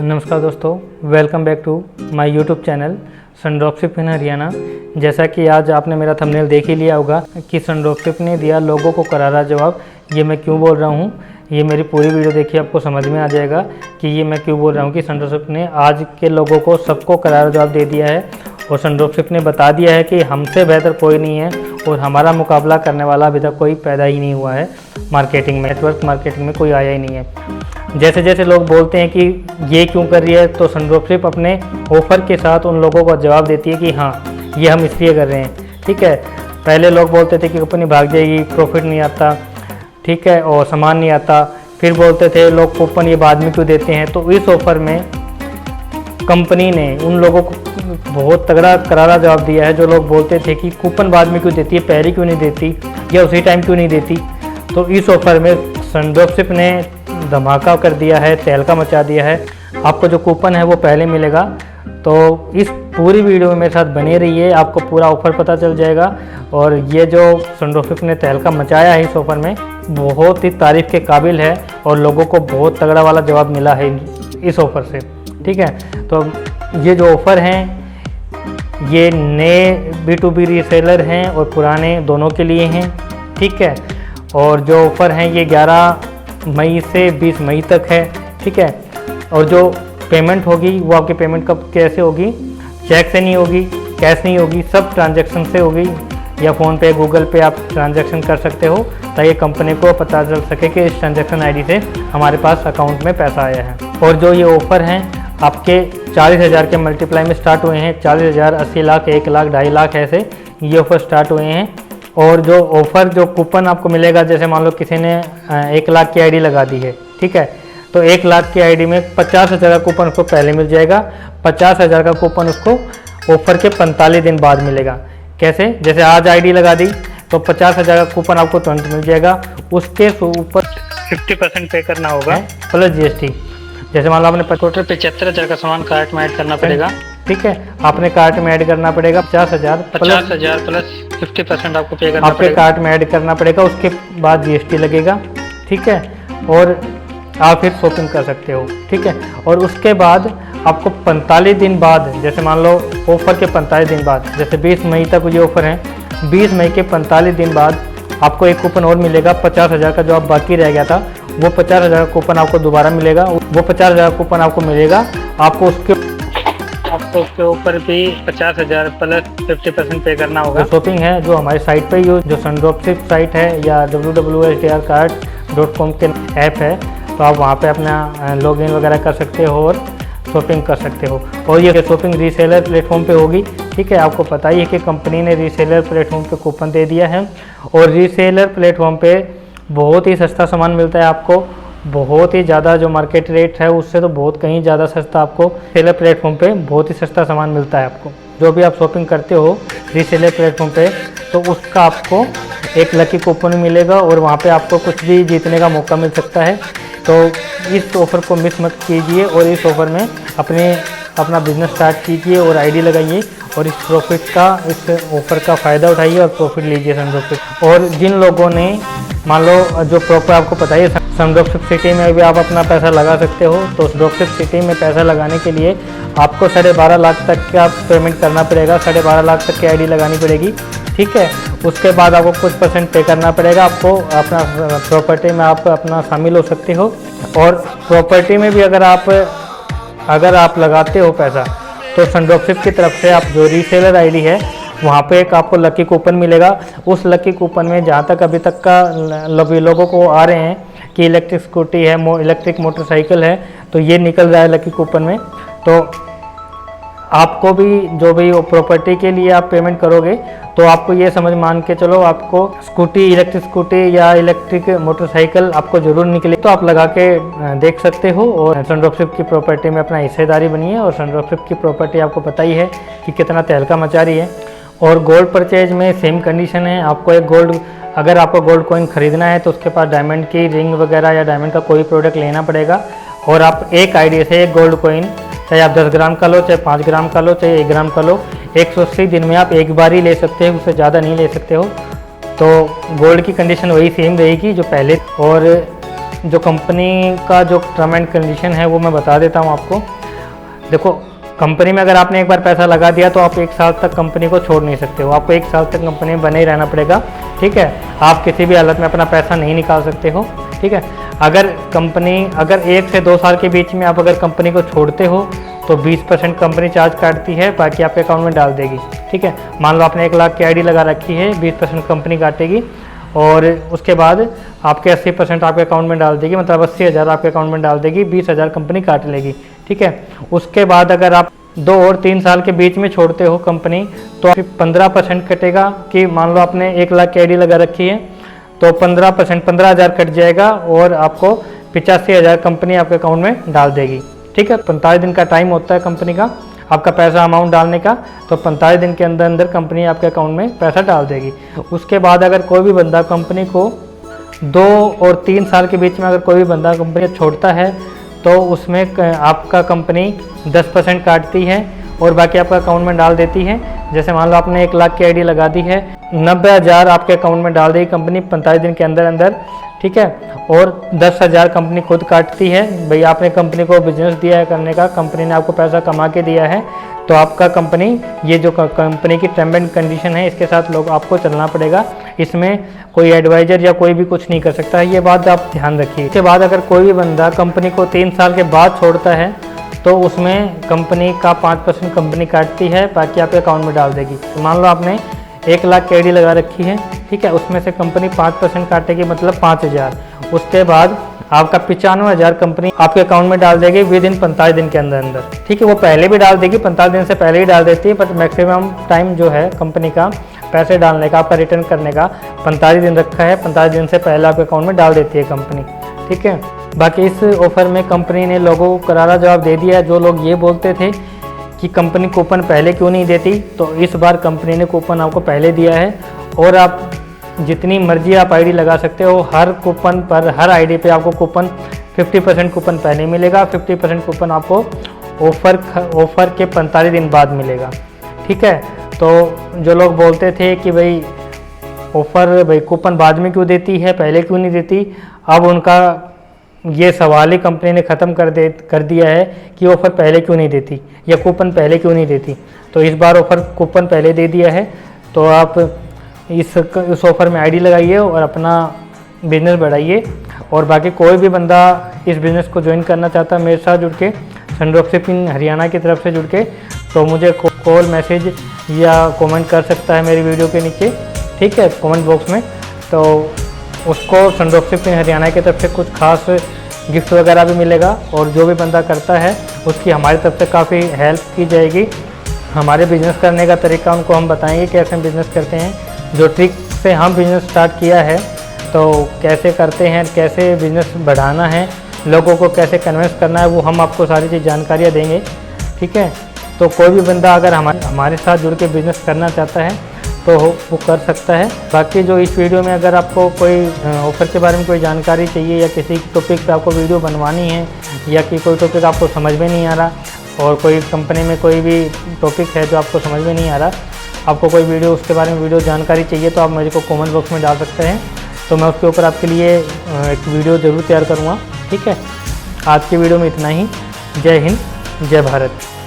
नमस्कार दोस्तों, welcome back to my YouTube channel सनड्रॉपशिप इन हरियाणा। जैसा कि आज आपने मेरा थंबनेल देख ही लिया होगा कि सनड्रॉपशिप ने दिया लोगों को करारा जवाब। ये मैं क्यों बोल रहा हूँ, ये मेरी पूरी वीडियो देखिए, आपको समझ में आ जाएगा कि ये मैं क्यों बोल रहा हूँ कि सनड्रॉपशिप ने आज के लोगों को सबको करारा जवाब दे दिया है और सनड्रॉपशिप ने बता दिया है कि हमसे बेहतर कोई नहीं है और हमारा मुकाबला करने वाला अभी तक कोई पैदा ही नहीं हुआ है मार्केटिंग में, नेटवर्क मार्केटिंग में कोई आया ही नहीं है। जैसे जैसे लोग बोलते हैं कि ये क्यों कर रही है, तो सनड्रॉपशिप अपने ऑफ़र के साथ उन लोगों को जवाब देती है कि हाँ ये हम इसलिए कर रहे हैं। ठीक है, पहले लोग बोलते थे कि कंपनी भाग जाएगी, प्रॉफिट नहीं आता, ठीक है, और सामान नहीं आता, फिर बोलते थे लोग कूपन ये बाद में क्यों देते हैं। तो इस ऑफ़र में कंपनी ने उन लोगों को बहुत तगड़ा करारा जवाब दिया है जो लोग बोलते थे कि कूपन बाद में क्यों देती है, पहले क्यों नहीं देती या उसी टाइम क्यों नहीं देती। तो इस ऑफ़र में सनड्रॉपशिप ने धमाका कर दिया है, तहलका मचा दिया है। आपको जो कूपन है वो पहले मिलेगा। तो इस पूरी वीडियो में मेरे साथ बने रहिए, आपको पूरा ऑफ़र पता चल जाएगा। और ये जो सनड्रॉपशिप ने तहलका मचाया है इस ऑफ़र में, बहुत ही तारीफ़ के काबिल है और लोगों को बहुत तगड़ा वाला जवाब मिला है इस ऑफ़र से। ठीक है, तो ये जो ऑफ़र हैं ये नए B2B रीसेलर हैं और पुराने दोनों के लिए हैं। ठीक है, और जो ऑफ़र हैं ये 11 मई से 20 मई तक है। ठीक है, और जो पेमेंट होगी वो आपकी पेमेंट कब कैसे होगी, चेक से नहीं होगी, कैश नहीं होगी, सब ट्रांजैक्शन से होगी, या फ़ोनपे गूगल पे आप ट्रांजैक्शन कर सकते हो ताकि कंपनी को पता चल सके कि इस ट्रांजैक्शन आईडी से हमारे पास अकाउंट में पैसा आया है। और जो ये ऑफ़र हैं आपके 40,000 के मल्टीप्लाई में स्टार्ट हुए हैं, 40,000, 80 लाख, 1 लाख, 2.5 लाख, ऐसे ये ऑफ़र स्टार्ट हुए हैं। और जो ऑफ़र जो कूपन आपको मिलेगा, जैसे मान लो किसी ने 1 लाख की आईडी लगा दी है, ठीक है, तो 1 लाख की आईडी में 50,000 का कूपन उसको पहले मिल जाएगा, 50,000 का कूपन उसको ऑफ़र के 45 दिन बाद मिलेगा। कैसे, जैसे आज आईडी लगा दी तो 50,000 का कूपन आपको तुरंत मिल जाएगा, उसके ऊपर 50% पे करना होगा प्लस GST। जैसे मान लो आपने टोटल 75,000 का सामान कार्ट में ऐड करना पड़ेगा। ठीक है, आपने कार्ट में ऐड करना पड़ेगा 50,000 प्लस 50% आपको पे करना आपके कार्ट में ऐड करना पड़ेगा, उसके बाद GST लगेगा। ठीक है, और आप फिर शॉपिंग कर सकते हो। ठीक है, और उसके बाद आपको 45 दिन बाद, जैसे मान लो ऑफ़र के 45 दिन बाद, जैसे 20 मई तक ये ऑफ़र है, 20 मई के 45 दिन बाद आपको एक कूपन और मिलेगा 50,000 का, जो आप बाकी रह गया था वो 50,000 का कूपन आपको दोबारा मिलेगा। वो 50,000 कूपन आपको मिलेगा, आपको उसके ऊपर भी 50,000 प्लस 50% पे करना होगा। शॉपिंग है जो हमारी साइट पे जो सनड्रॉपशिप साइट है या www.hrcart.com के ऐप है, तो आप वहाँ पे अपना लॉगिन वगैरह कर सकते हो और शॉपिंग कर सकते हो। और ये शॉपिंग रीसेलर प्लेटफॉर्म पे होगी। ठीक है, आपको पता ही है कि कंपनी ने रीसेलर प्लेटफॉर्म पे कूपन दे दिया है और रीसेलर प्लेटफॉर्म पे बहुत ही सस्ता सामान मिलता है आपको, बहुत ही ज़्यादा जो मार्केट रेट है उससे तो बहुत कहीं ज़्यादा सस्ता आपको रीसेलर प्लेटफॉर्म पे बहुत ही सस्ता सामान मिलता है आपको। जो भी आप शॉपिंग करते हो रीसेलर प्लेटफॉर्म पे, तो उसका आपको एक लकी कूपन मिलेगा और वहाँ पे आपको कुछ भी जीतने का मौका मिल सकता है। तो इस ऑफ़र को मिस मत कीजिए और इस ऑफ़र में अपना बिज़नेस स्टार्ट कीजिए और आईडी लगाइए और इस ऑफ़र का फ़ायदा उठाइए और प्रॉफिट लीजिए सनड्रॉपशिप। और जिन लोगों ने मान लो जो प्रॉपर आपको पता है सनड्रॉपशिप सिटी में भी आप अपना पैसा लगा सकते हो, तो सनड्रॉपशिप सिटी में पैसा लगाने के लिए आपको 12.5 लाख तक का पेमेंट करना पड़ेगा, 12.5 लाख तक की आईडी लगानी पड़ेगी। ठीक है, उसके बाद आपको कुछ % पे करना पड़ेगा, आपको अपना प्रॉपर्टी में आप अपना शामिल हो सकते हो। और प्रॉपर्टी में भी अगर आप लगाते हो पैसा, तो सनड्रॉपशिप की तरफ से आप जो रीसेलर आईडी है वहाँ पे एक आपको लकी कूपन मिलेगा। उस लकी कूपन में जहाँ तक अभी तक का लोगों को आ रहे हैं कि इलेक्ट्रिक स्कूटी है, इलेक्ट्रिक मोटरसाइकिल है, तो ये निकल रहा है लकी कूपन में। तो आपको भी जो भी प्रॉपर्टी के लिए आप पेमेंट करोगे, तो आपको ये समझ मान के चलो आपको इलेक्ट्रिक स्कूटी या इलेक्ट्रिक मोटरसाइकिल आपको ज़रूर निकले, तो आप लगा के देख सकते हो और सनड्रॉपशिप की प्रॉपर्टी में अपना हिस्सेदारी बनिए। और सनड्रॉपशिप की प्रॉपर्टी आपको पता ही है कि कितना तहलका मचा रही है। और गोल्ड परचेज में सेम कंडीशन है, आपको अगर आपको गोल्ड कॉइन ख़रीदना है तो उसके पास डायमंड की रिंग वगैरह या डायमंड का कोई प्रोडक्ट लेना पड़ेगा। और आप एक आईडी से एक गोल्ड कॉइन, चाहे आप 10 ग्राम का लो, चाहे 5 ग्राम का लो, चाहे 1 ग्राम का लो, 180 दिन में आप एक बार ही ले सकते हो, उससे ज़्यादा नहीं ले सकते हो। तो गोल्ड की कंडीशन वही सेम रहेगी जो पहले। और जो कंपनी का जो टर्म एंड कंडीशन है वो मैं बता देता हूँ आपको। देखो, कंपनी में अगर आपने एक बार पैसा लगा दिया तो आप 1 साल तक कंपनी को छोड़ नहीं सकते हो, आपको 1 साल तक कंपनी में बने ही रहना पड़ेगा, ठीक है। आप किसी भी हालत में अपना पैसा नहीं निकाल सकते हो, ठीक है। अगर 1 से 2 साल के बीच में आप अगर कंपनी को छोड़ते हो तो 20% कंपनी चार्ज काटती है, बाकी आपके अकाउंट में डाल देगी, ठीक है। मान लो आपने 1 लाख की आईडी लगा रखी है, 20% कंपनी काटेगी और उसके बाद आपके 80% आपके अकाउंट में डाल देगी, मतलब 80,000 आपके अकाउंट में डाल देगी, 20,000 कंपनी काट लेगी, ठीक है। उसके बाद अगर आप 2 और 3 साल के बीच में छोड़ते हो कंपनी तो 15% कटेगा, कि मान लो आपने 1 लाख की आईडी लगा रखी है तो 15% 15,000 कट जाएगा और आपको 85,000 कंपनी आपके अकाउंट में डाल देगी, ठीक है। 45 दिन का टाइम होता है कंपनी का आपका पैसा अमाउंट डालने का, तो 45 दिन के अंदर अंदर कंपनी आपके अकाउंट में पैसा डाल देगी। उसके बाद अगर कोई भी बंदा कंपनी को 2 और 3 साल के बीच में अगर कोई भी बंदा कंपनी छोड़ता है तो उसमें आपका कंपनी 10% काटती है और बाकी आपका अकाउंट में डाल देती है। जैसे मान लो आपने 1 लाख की आईडी लगा दी है, 90,000 आपके अकाउंट में डाल देगी कंपनी 45 दिन के अंदर अंदर, ठीक है। और 10,000 कंपनी खुद काटती है। भाई आपने कंपनी को बिजनेस दिया है करने का, कंपनी ने आपको पैसा कमा के दिया है, तो आपका कंपनी ये जो कंपनी की टर्म एंड कंडीशन है इसके साथ लोग आपको चलना पड़ेगा। इसमें कोई एडवाइज़र या कोई भी कुछ नहीं कर सकता है, ये बात आप ध्यान रखिए। इसके बाद अगर कोई भी बंदा कंपनी को 3 साल के बाद छोड़ता है तो उसमें कंपनी का 5% कंपनी काटती है, बाकी आपके अकाउंट में डाल देगी। तो मान लो आपने 1 लाख की आईडी लगा रखी है, ठीक है, उसमें से कंपनी 5% काटेगी, मतलब 5,000। उसके बाद आपका 95,000 कंपनी आपके अकाउंट में डाल देगी विद इन 45 दिन के अंदर अंदर, ठीक है। वो पहले भी डाल देगी, 45 दिन से पहले ही डाल देती है, बट मैक्सिमम टाइम जो है कंपनी का पैसे डालने का, आपका रिटर्न करने का 45 दिन रखा है। 45 दिन से पहले आपके अकाउंट में डाल देती है कंपनी, ठीक है। बाकी इस ऑफ़र में कंपनी ने लोगों को करारा जवाब दे दिया है। जो लोग ये बोलते थे कि कंपनी कूपन पहले क्यों नहीं देती, तो इस बार कंपनी ने कूपन आपको पहले दिया है और आप जितनी मर्जी आप आईडी लगा सकते हो। हर कूपन पर, हर आईडी पे आपको कूपन 50% कूपन पहले मिलेगा, 50% कूपन आपको ऑफ़र के 45 दिन बाद मिलेगा, ठीक है। तो जो लोग बोलते थे कि भाई कूपन बाद में क्यों देती है, पहले क्यों नहीं देती, अब उनका ये सवाल ही कंपनी ने ख़त्म कर दिया है कि ऑफ़र पहले क्यों नहीं देती या कूपन पहले क्यों नहीं देती। तो इस बार ऑफ़र कूपन पहले दे दिया है, तो आप इस ऑफ़र में आईडी लगाइए और अपना बिज़नेस बढ़ाइए। और बाकी कोई भी बंदा इस बिज़नेस को ज्वाइन करना चाहता है मेरे साथ जुड़ के, ड्रॉपशिपिंग हरियाणा की तरफ से जुड़ के, तो मुझे कॉल, मैसेज या कमेंट कर सकता है मेरी वीडियो के नीचे, ठीक है, कमेंट बॉक्स में। तो उसको ड्रॉपशिपिंग हरियाणा की तरफ से कुछ खास गिफ्ट वगैरह भी मिलेगा और जो भी बंदा करता है उसकी हमारी तरफ से काफ़ी हेल्प की जाएगी। हमारे बिज़नेस करने का तरीका उनको हम बताएंगे कैसे हम बिज़नेस करते हैं, जो ट्रिक से हम बिज़नेस स्टार्ट किया है तो कैसे करते हैं, कैसे बिज़नेस बढ़ाना है, लोगों को कैसे कन्विंस करना है, वो हम आपको सारी चीज़ जानकारियाँ देंगे, ठीक है। तो कोई भी बंदा अगर हमारे साथ जुड़ के बिज़नेस करना चाहता है तो वो कर सकता है। बाकी जो इस वीडियो में अगर आपको कोई ऑफ़र के बारे में कोई जानकारी चाहिए या किसी टॉपिक पे आपको वीडियो बनवानी है या कि कोई टॉपिक आपको समझ में नहीं आ रहा और कोई कंपनी में कोई भी टॉपिक है जो आपको समझ में नहीं आ रहा, आपको कोई वीडियो उसके बारे में वीडियो जानकारी चाहिए तो आप मेरे को कमेंट बॉक्स में डाल सकते हैं, तो मैं उसके ऊपर आपके लिए एक वीडियो ज़रूर तैयार करूँगा, ठीक है। आज की वीडियो में इतना ही। जय हिंद, जय भारत।